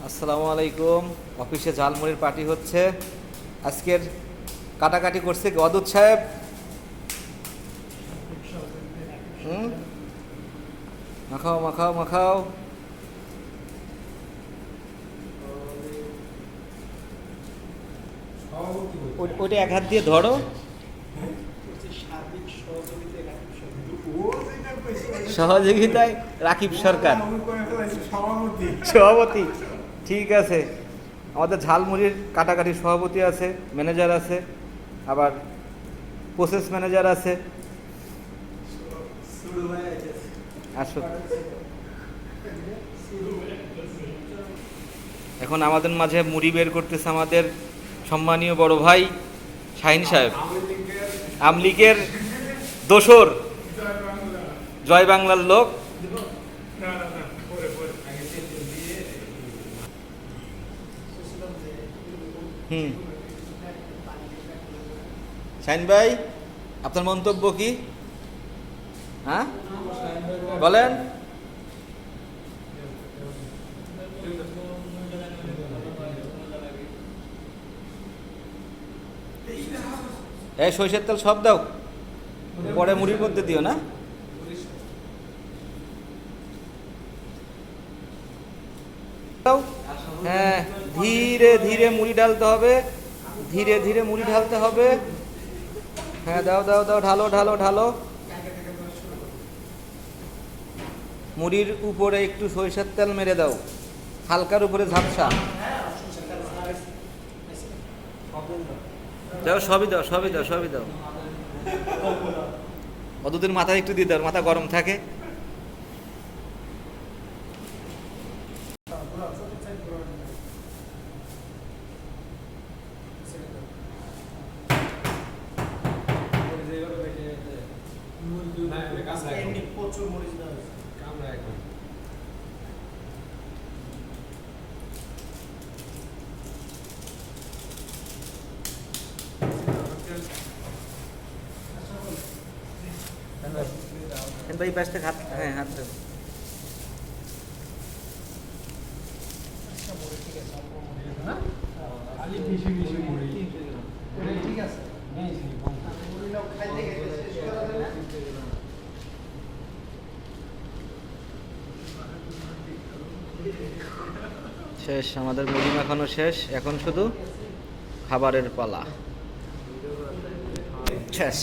আসসালামু আলাইকুম। অফিসে ঝালমুড়ির পার্টি হচ্ছে। আজকের কাটাকাটি করছে অদূত সাহেব। মাখাও মাখাও মাখাও। ওইটা এক হাত দিয়ে ধরো। সহযোগিতায় রাকিব সরকার সভাপতি। ঠিক আছে, আমাদের ঝালমুড়ির কাটাকাটি সভাপতি আছে, ম্যানেজার আছে, আবার প্রসেস ম্যানেজার আছে। আসো, এখন আমাদের মাঝে মুড়ি বের করতেছে আমাদের সম্মানীয় বড় ভাই শাহিন সাহেব, আমলিগের দোসর, জয় বাংলার লোক। শাহিন ভাই, আপনার মন্তব্য কি? হ্যাঁ বলেন। এই সরিষার তেল সব দাও, পরে মুড়ির মধ্যে দিও না। হ্যাঁ, ধীরে ধীরে মুড়ি ঢালতে হবে, ধীরে ধীরে মুড়ি ঢালতে হবে। হ্যাঁ, দাও দাও দাও, ঢালো ঢালো ঢালো। মুড়ির উপরে একটু সরিষার তেল মেরে দাও, হালকার উপরে ঝাপসা দাও। সবই দাও সবই দাও সবই দাও। অতদিন মাথা একটু দিয়ে দাও, মাথা গরম থাকে। ভাই পাশ থেকে হাত, হ্যাঁ হাত দেব। শেষ, আমাদের মুড়ি মাখানো শেষ, এখন শুধু খাবারের পালা। শেষ।